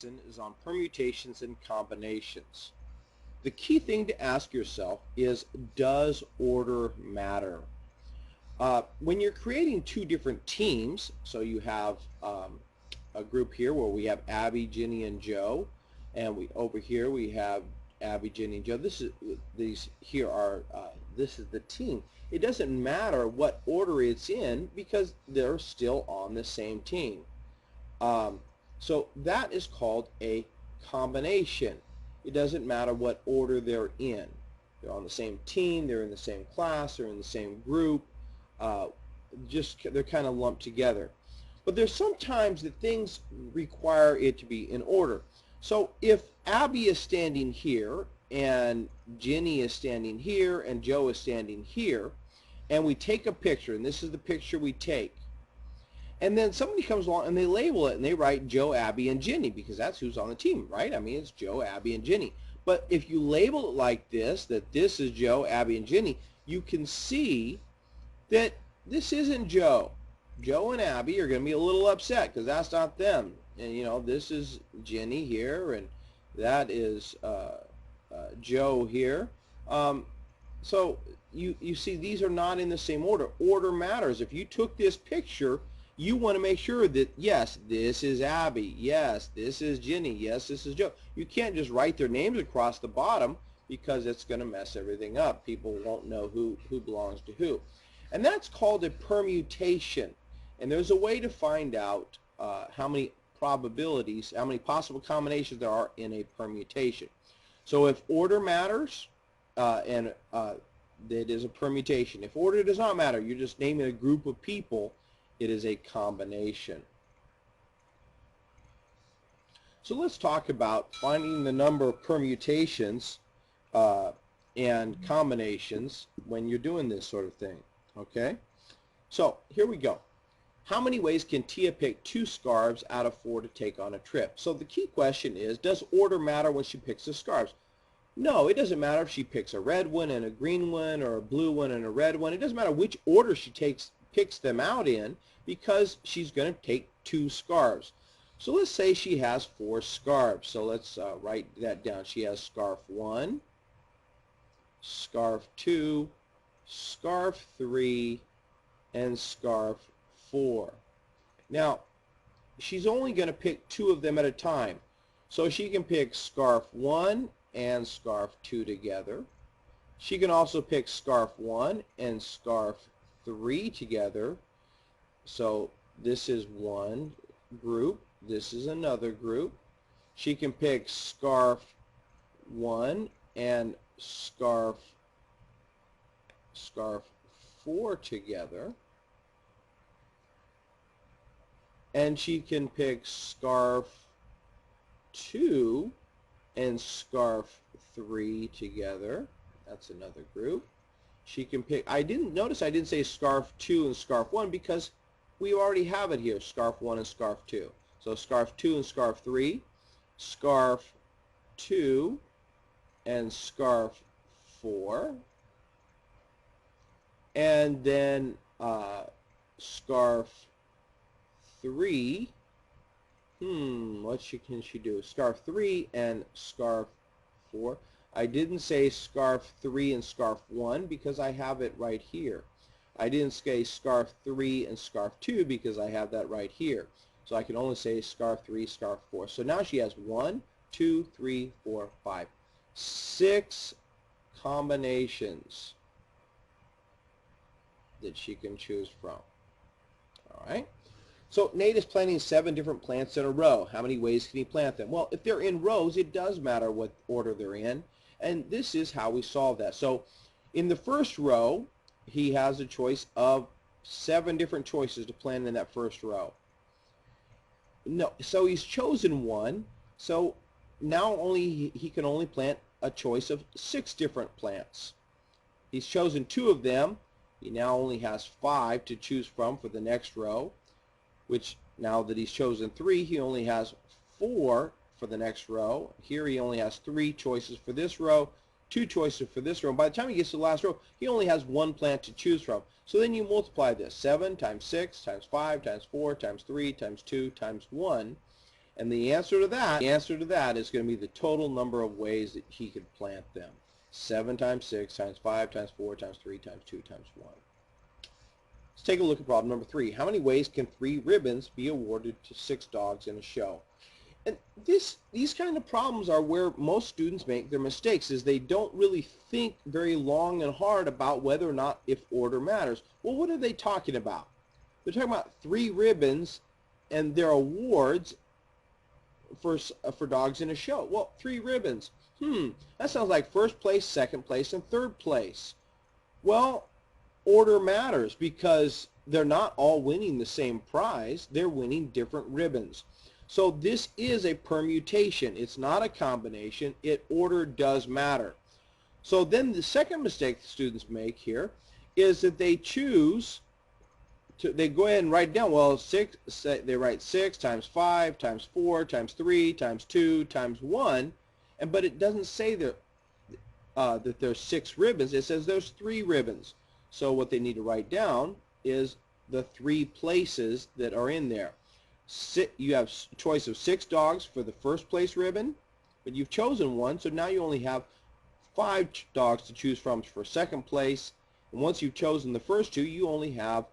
Is on permutations and combinations. The key thing to ask yourself is, does order matter? When you're creating two different teams, so you have a group here where we have Abby, Ginny, and Joe, and over here we have Abby, Ginny, and Joe. This is the team. It doesn't matter what order it's in because they're still on the same team. So that is called a combination. It doesn't matter what order they're in. They're on the same team, they're in the same class, they're in the same group. They're kind of lumped together. But there's sometimes that things require it to be in order. So if Abby is standing here, and Ginny is standing here, and Joe is standing here, and we take a picture, and this is the picture we take, and then somebody comes along and they label it and they write Joe, Abby, and Ginny because that's who's on the team, right? I mean, it's Joe, Abby, and Ginny. But if you label it like this, that this is Joe, Abby, and Ginny, you can see that this isn't Joe. Joe and Abby are going to be a little upset because that's not them. And, you know, this is Ginny here, and that is Joe here. So you see these are not in the same order. Order matters. If you took this picture, you want to make sure that, yes, this is Abby, yes, this is Ginny, yes, this is Joe. You can't just write their names across the bottom because it's going to mess everything up. People won't know who belongs to who. And that's called a permutation. And there's a way to find out how many probabilities, how many possible combinations there are in a permutation. So if order matters, that is a permutation. If order does not matter, you're just naming a group of people, it is a combination. So let's talk about finding the number of permutations and combinations when you're doing this sort of thing. Okay? So here we go. How many ways can Tia pick 2 scarves out of 4 to take on a trip? So the key question is, does order matter when she picks the scarves? No, it doesn't matter if she picks a red one and a green one or a blue one and a red one. It doesn't matter which order she picks them out in because she's going to take 2 scarves. So let's say she has 4 scarves. So let's write that down. She has scarf 1, scarf 2, scarf 3, and scarf 4. Now, she's only going to pick 2 of them at a time. So she can pick scarf 1 and scarf 2 together. She can also pick scarf 1 and scarf 3 together. So this is one group, this is another group. She can pick scarf 1 and scarf 4 together. And she can pick scarf 2 and scarf 3 together. That's another group. She can pick, I didn't say scarf 2 and scarf 1 because we already have it here, scarf 1 and scarf 2. So scarf 2 and scarf 3, scarf 2 and scarf 4, and then scarf 3, what can she do? Scarf 3 and scarf 4. I didn't say scarf 3 and scarf 1 because I have it right here. I didn't say scarf 3 and scarf 2 because I have that right here. So I can only say scarf 3, scarf 4. So now she has 1, 2, 3, 4, 5, 6 combinations that she can choose from. All right. So Nate is planting 7 different plants in a row. How many ways can he plant them? Well, if they're in rows, it does matter what order they're in. And this is how we solve that. So in the first row, he has a choice of 7 different choices to plant in that first row. No, so he's chosen one. So now he can only plant a choice of 6 different plants. He's chosen 2 of them. He now only has 5 to choose from for the next row, which now that he's chosen 3, he only has 4 for the next row. Here he only has 3 choices for this row, 2 choices for this row. And by the time he gets to the last row, he only has 1 plant to choose from. So then you multiply this, 7 times 6 times 5 times 4 times 3 times 2 times 1, And the answer to that is going to be the total number of ways that he could plant them. 7 times 6 times 5 times 4 times 3 times 2 times 1. Let's take a look at problem number 3. How many ways can 3 ribbons be awarded to 6 dogs in a show? And these kind of problems are where most students make their mistakes, is they don't really think very long and hard about whether or not if order matters. Well, what are they talking about? They're talking about 3 ribbons and their awards for dogs in a show. Well, 3 ribbons. That sounds like first place, second place, and third place. Well, order matters because they're not all winning the same prize. They're winning different ribbons. So this is a permutation. It's not a combination. Order does matter. So then the second mistake the students make here is that they they go ahead and write down, well, they write 6 times 5 times 4 times 3 times 2 times 1, but it doesn't say that there's 6 ribbons. It says there's 3 ribbons. So what they need to write down is the 3 places that are in there. You have a choice of 6 dogs for the first place ribbon, but you've chosen one, so now you only have 5 dogs to choose from for second place. And once you've chosen the first 2, you only have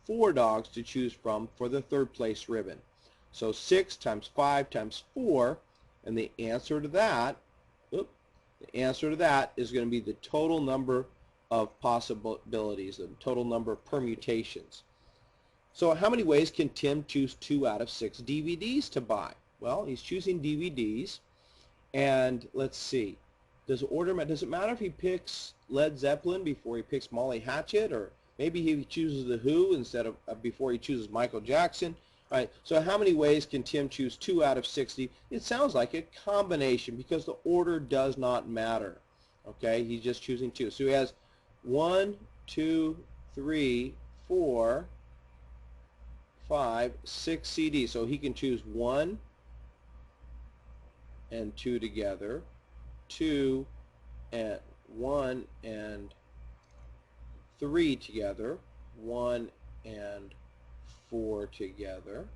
4 dogs to choose from for the third place ribbon. So 6 times 5 times 4, and the answer to that is going to be the total number of possibilities, the total number of permutations. So how many ways can Tim choose 2 out of 6 DVDs to buy? Well, he's choosing DVDs, and let's see. Does it matter if he picks Led Zeppelin before he picks Molly Hatchet, or maybe he chooses The Who instead of before he chooses Michael Jackson? All right, so how many ways can Tim choose 2 out of 60? It sounds like a combination because the order does not matter. Okay, he's just choosing 2. So he has 1, 2, 3, 4, 5, 6 CDs. So he can choose 1 and 2 together, 2 and 1 and 3 together, 1 and 4 together.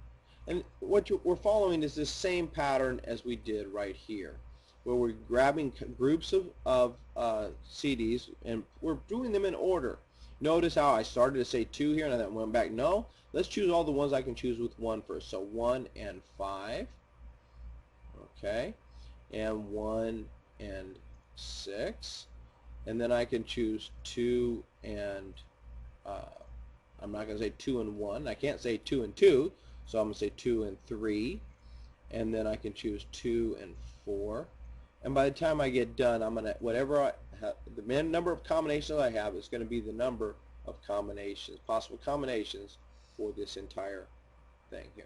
And what we're following is the same pattern as we did right here, where we're grabbing groups of CDs and we're doing them in order. Notice how I started to say 2 here and then went back. No, let's choose all the ones I can choose with 1 first. So 1 and 5, okay, and 1 and 6, and then I can choose 2 and I'm not going to say 2 and 1. I can't say 2 and 2, so I'm going to say 2 and 3, and then I can choose 2 and 4. And by the time I get done, I'm going to, whatever I have, the number of combinations I have is going to be the number of combinations, possible combinations for this entire thing here.